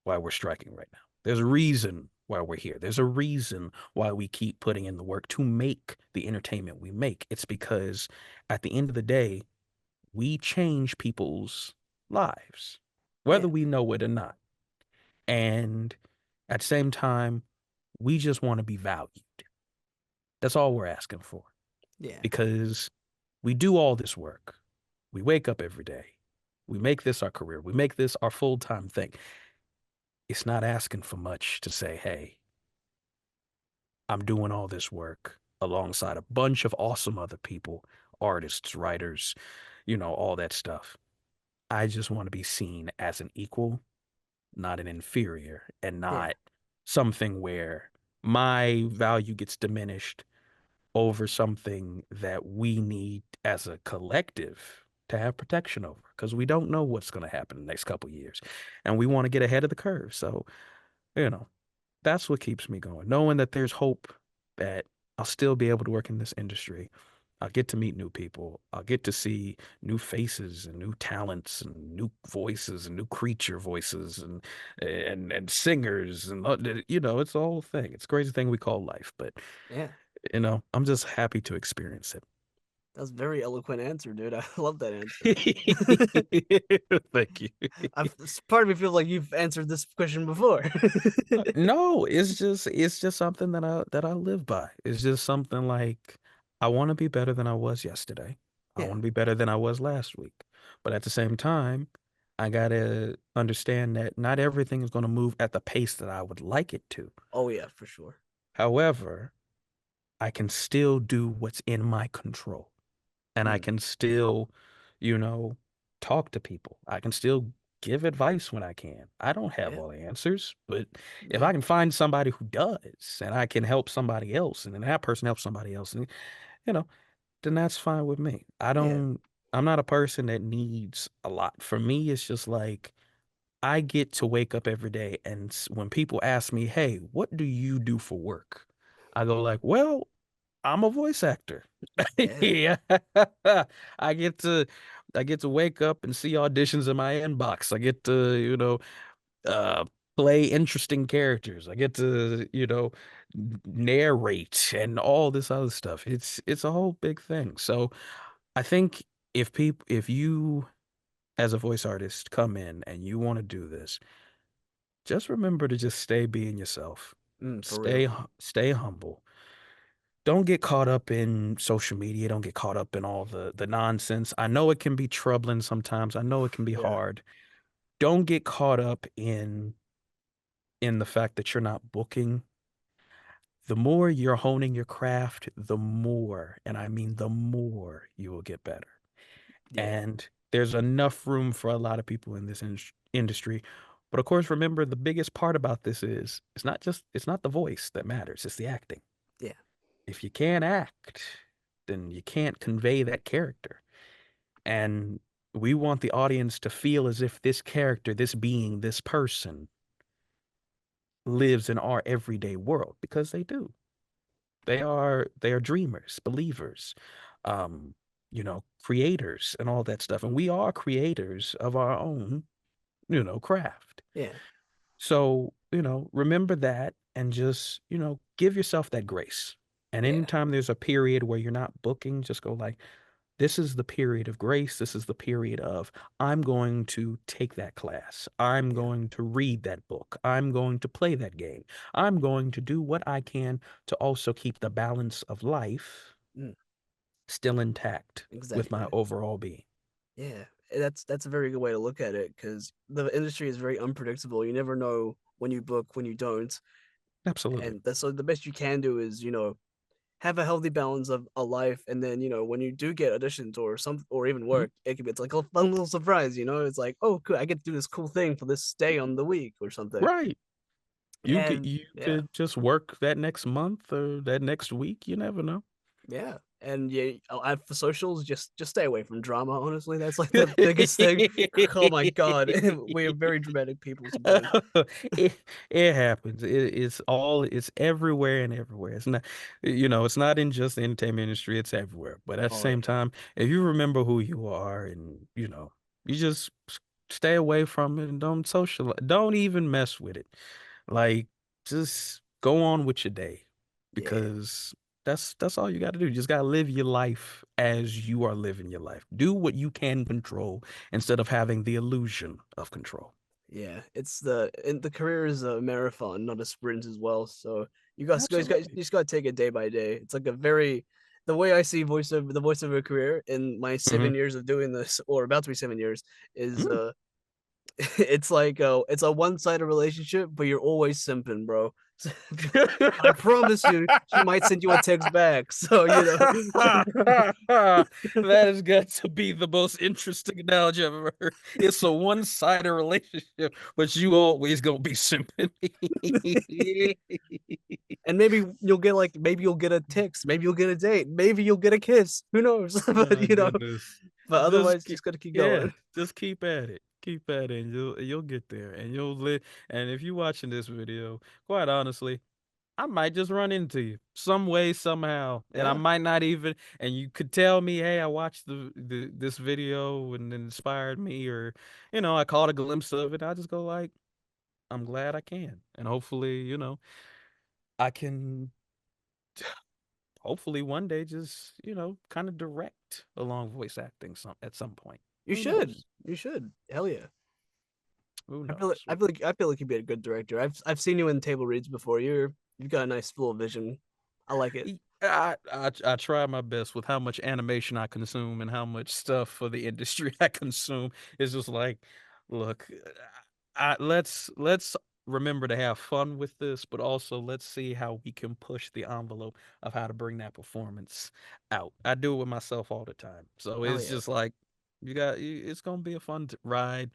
why we're striking right now. There's a reason why we're here. There's a reason why we keep putting in the work to make the entertainment we make. It's because at the end of the day, we change people's lives, whether Yeah. we know it or not. And at the same time, we just want to be valued. That's all we're asking for Yeah. because we do all this work. We wake up every day. We make this our career. We make this our full-time thing. It's not asking for much to say, hey, I'm doing all this work alongside a bunch of awesome other people, artists, writers, all that stuff. I just want to be seen as an equal, not an inferior, and Yeah. not something where my value gets diminished over something that we need as a collective to have protection over because we don't know what's going to happen in the next couple of years and we want to get ahead of the curve. So, you know, that's what keeps me going, knowing that there's hope that I'll still be able to work in this industry. I'll get to meet new people. I'll get to see new faces and new talents and new voices and new creature voices and singers and it's the whole thing. It's a crazy thing we call life, but Yeah. I'm just happy to experience it. That's a very eloquent answer, dude. I love that answer. Thank you. Part of me feels like you've answered this question before. No, it's just something that I live by. It's just something like I want to be better than I was yesterday. I Yeah. want to be better than I was last week. But at the same time, I gotta understand that not everything is gonna move at the pace that I would like it to. Oh yeah, for sure. However, I can still do what's in my control. And I Mm, can still, you know, talk to people. I can still give advice when I can. I don't have yeah. all the answers, but if Yeah. I can find somebody who does and I can help somebody else and then that person helps somebody else, and you know, then that's fine with me. Yeah. I'm not a person that needs a lot. For me, it's just like I get to wake up every day and when people ask me, "Hey, what do you do for work?" I go like, "Well, I'm a voice actor." Yeah. Yeah. I get to I get to wake up and see auditions in my inbox. I get to, uh play interesting characters. I get to, narrate and all this other stuff. It's a whole big thing. So I think if you as a voice artist come in and you want to do this, just remember to just stay being yourself. For real. Stay humble. Don't get caught up in social media. Don't get caught up in all the nonsense. I know it can be troubling sometimes. I know it can be Yeah. hard. Don't get caught up in the fact that you're not booking. The more you're honing your craft, the more, and I mean the more you will get better. Yeah. And there's enough room for a lot of people in this industry. But of course, remember the biggest part about this is it's not the voice that matters, it's the acting. Yeah. If you can't act, then you can't convey that character. And we want the audience to feel as if this character, this being, this person lives in our everyday world because they do. They are dreamers, believers, um, creators and all that stuff. And we are creators of our own, craft. Yeah. So, remember that and just, give yourself that grace. And Yeah. anytime there's a period where you're not booking, just go like, this is the period of grace. This is the period of I'm going to take that class. I'm Yeah. going to read that book. I'm going to play that game. I'm going to do what I can to also keep the balance of life Mm, still intact with my exactly. overall being. Yeah. That's a very good way to look at it because the industry is very unpredictable. You never know when you book, when you don't, Absolutely. and that's so the best you can do is have a healthy balance of a life, and then when you do get auditions or some or even Mhm. work, it could be it's like a fun little surprise. It's like, oh, cool, I get to do this cool thing for this day on the week or something. Right. You could And you yeah, could just work that next month or that next week. You never know. yeah, and yeah, for socials, just stay away from drama. Honestly, that's like the biggest thing. Oh my god, we are very dramatic people sometimes. it it happens. It's everywhere and everywhere. It's not, it's not in just the entertainment industry. It's everywhere. But at the Oh same yeah, time, if you remember who you are and you just stay away from it and don't social. Don't even mess with it. Like just go on with your day yeah, because that's all you got to do. You just got to live your life as you are living your life. Do what you can control instead of having the illusion of control. yeah. The career is a marathon, not a sprint as well. So you Absolutely. just got to take it day by day. It's like a very the way I see the voiceover career in my Hmm. 7 years of doing this, or about to be 7 years, is Mm. it's like it's a one-sided relationship, but you're always simping, bro. I promise you, she might send you a text back. So That has got to be the most interesting analogy I've ever heard. It's a one-sided relationship, but you always gonna be simping. and maybe you'll get a text, maybe you'll get a date, maybe you'll get a kiss. Who knows? But Oh goodness. but Just otherwise, keep, just gotta keep yeah, going. just keep at it. Keep at it and you'll get there and you'll live. And if you're watching this video, quite honestly, I might just run into you some way, somehow. And I Yeah, might not even, and you could tell me, hey, I watched this video and it inspired me, or, I caught a glimpse of it. I just go like, I'm glad I can. And hopefully, I can hopefully one day just, kind of direct along voice acting at some point. You Who should. knows? You should. Hell yeah. Who I feel like knows? I feel like I feel like you'd be a good director. I've seen you in table reads before. You've got a nice full vision. I like it. I try my best with how much animation I consume and how much stuff for the industry I consume. It's just like, look, let's remember to have fun with this, but also let's see how we can push the envelope of how to bring that performance out. I do it with myself all the time, so Hell it's yeah. just like it's gonna be a fun ride.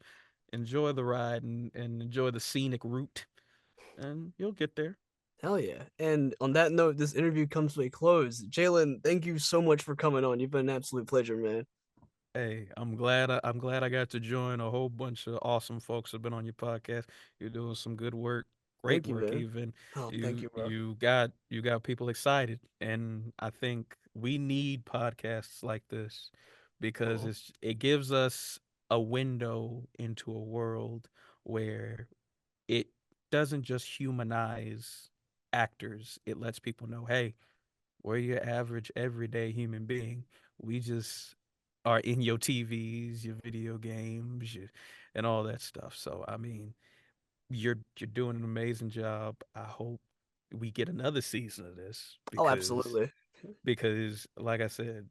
Enjoy the ride and enjoy the scenic route, and you'll get there. Hell yeah. And on that note, this interview comes to a close. Jalen, thank you so much for coming on. You've been an absolute pleasure, man. Hey, I'm glad I got to join a whole bunch of awesome folks that have been on your podcast. You're doing some good work, great Thank you, work man. even. Oh, thank You you, bro. you got people excited, and I think we need podcasts like this because Oh, it gives us a window into a world where it doesn't just humanize actors. It lets people know, hey, we're your average everyday human being. We just are in your TVs, your video games, and all that stuff. So I mean, you're doing an amazing job. I hope we get another season of this oh, because absolutely. like I said,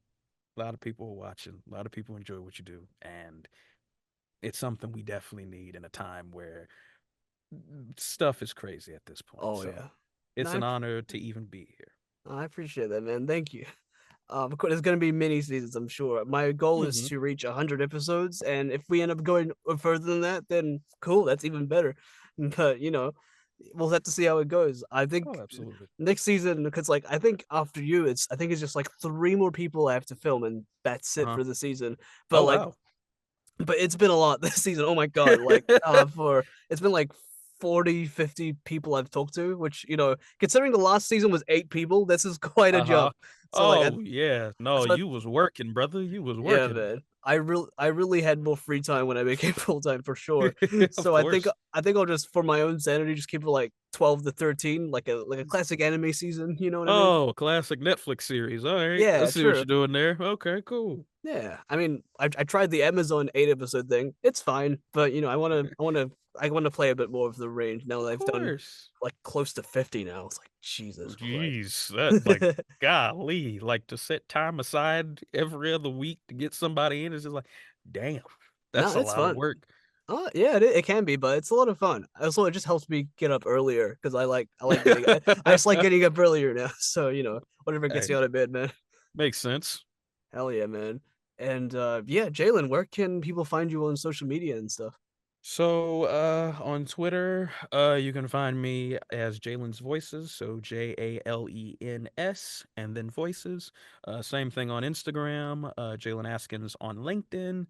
a lot of people are watching, a lot of people enjoy what you do, and it's something we definitely need in a time where stuff is crazy at this point. Oh So yeah. No, it's an honor to even be here. I appreciate that, man. Thank you. Of course, there's gonna be mini seasons, I'm sure. My goal is Hmm. to reach 100 episodes, and if we end up going further than that, then cool, that's even better. But we'll have to see how it goes. I think Oh, absolutely. next season, because like I think after you, I think it's just like three more people I have to film, and that's it Uh-huh. for the season. But Oh like wow. but it's been a lot this season. Oh my god, like for it's been like 40, 50 people I've talked to, which considering the last season was 8 people, this is quite a Uh-huh. jump. So like Oh, yeah. No, so you was working, brother. You was yeah, working. man. I really had more free time when I became full time for sure. Of So I think course. I think I'll just for my own sanity just keep it like 12 to 13, like a classic anime season, you know what I mean? Oh, classic Netflix series. All right. I Yeah, see what true. you're doing there. Okay, cool. Yeah, I mean, I tried the Amazon 8 episode thing. It's fine, but I want to play a bit more of the range now that Of I've done course. like close to 50 now. It's like Jesus Christ. Jeez, that like golly, like to set time aside every other week to get somebody in is just like, damn, No, that's a it's lot of fun. work. Oh yeah, it can be, but it's a lot of fun. Also, it just helps me get up earlier because I like getting I just like getting up earlier now. So whatever gets Hey, me out of bed, man. makes sense. Hell yeah, man. And yeah, Jalen, where can people find you on social media and stuff? So on Twitter, you can find me as Jalen's Voices, so JALENS and then Voices. Same thing on Instagram, Jalen Askins on LinkedIn.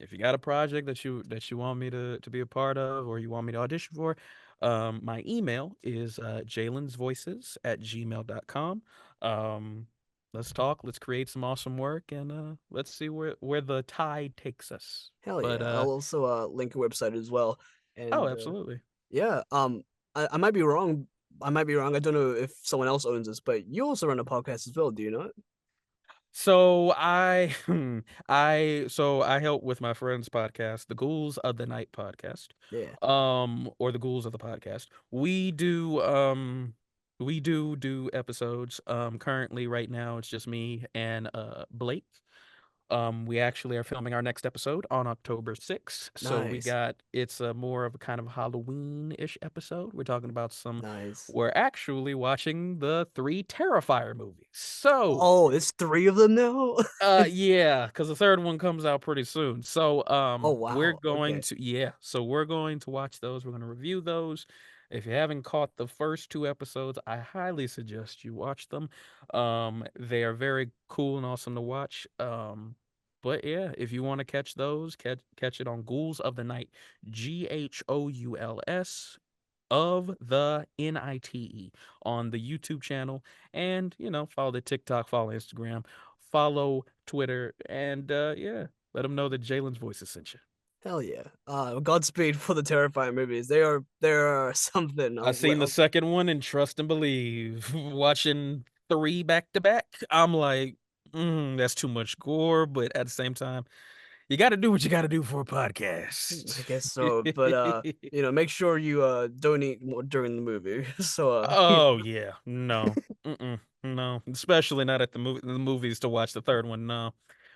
If you got a project that you want me to be a part of or you want me to audition for, my email is jalensvoices@gmail.com. Let's talk, let's create some awesome work, and let's see where the tide takes us. Hell But yeah. I'll also link a website as well. oh, And absolutely. yeah, I might be wrong. I might be wrong. I don't know if someone else owns this, but you also run a podcast as well, do you not? So I I help with my friend's podcast, the Ghouls of the Night podcast. Yeah. Or the Ghouls of the podcast. We do episodes. Currently right now it's just me and Blake. We actually are filming our next episode on October 6th. So Nice. it's a more of a kind of Halloween-ish episode. Nice. We're actually watching the three Terrifier movies. So, Oh, it's three of them now? yeah, because the third one comes out pretty soon. So, Oh we're wow. going Okay. to yeah, so we're going to watch those. We're going to review those. If you haven't caught the first two episodes, I highly suggest you watch them. They are very cool and awesome to watch. But yeah, if you want to catch those, catch it on Ghouls of the Night, GHOULS of the NITE on the YouTube channel, and follow the TikTok, follow Instagram, follow Twitter, and yeah, let them know that Jalen's Voices sent you. Hell yeah. Godspeed for the terrifying movies. They are something. I seen the second one and trust and believe. Watching 3 back to back. I'm like, that's too much gore, but at the same time, you gotta do what you gotta do for a I podcast. guess so, but make sure you don't eat more during the movie. So Oh, yeah. No. Mm-mm. No. Especially not at the movies to watch the 3rd one, no.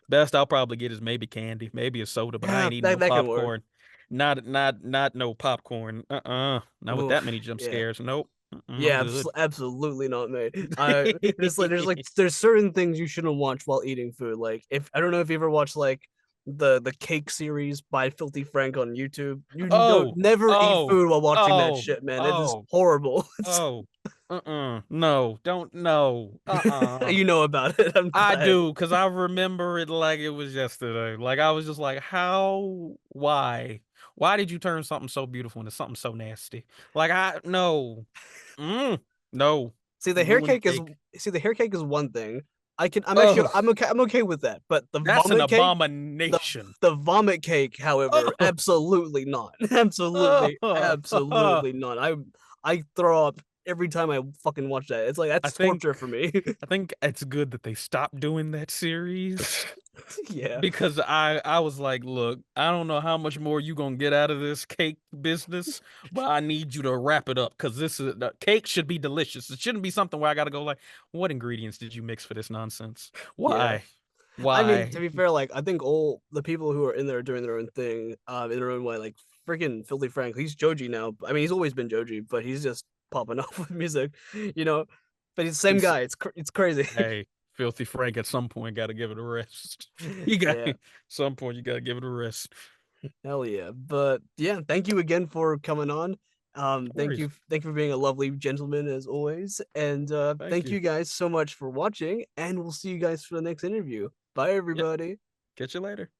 Best I'll probably get is maybe candy, maybe a soda, but I yeah, ain't eating no that can work. popcorn. Not no popcorn. Not with that Oof, many jump yeah. scares. Nope. I'm Yeah, good. absolutely not, mate. There's certain things you shouldn't watch while eating food. Like if I don't know if you ever watched like the cake series by Filthy Frank on YouTube. You don't Oh, never eat oh, food while watching that oh, shit, man. It is oh, horrible. oh. No, don't no. You know about it. I'm I glad. do, because I remember it like it was yesterday. Like, I was just like, "How? Why? Why did you turn something so beautiful into something so nasty?" Like, I no. Mm, no. See, Ruined cake. the hair cake is one thing. Oh, I'm okay with that. But that's an the abomination. the vomit cake, however, Oh, absolutely not. oh. Absolutely not. I throw up every time I fucking watch that. It's like I that's think torture for me. I think it's good that they stopped doing that series. Yeah. Because I was like, "Look, I don't know how much more you gonna get out of this cake business, but I need you to wrap it up because this is the cake should be delicious. It shouldn't be something where I gotta go like, what ingredients did you mix for this nonsense? Yeah. Why? I mean, to Why? be fair, like I think all the people who are in there doing their own thing, in their own way, like freaking Filthy Frank, he's Joji now. I mean, he's always been Joji, but he's just popping off with music, you know. But he's the same He's guy. It's crazy. hey, Filthy Frank at some point gotta give it a rest. You got Yeah, at some point you gotta give it a rest. hell yeah. But yeah, thank you again for coming on. No worries. Thank you for being a lovely gentleman as always. And Thank thank you. you guys so much for watching. And we'll see you guys for the next interview. Bye, Yep. everybody. Catch you later.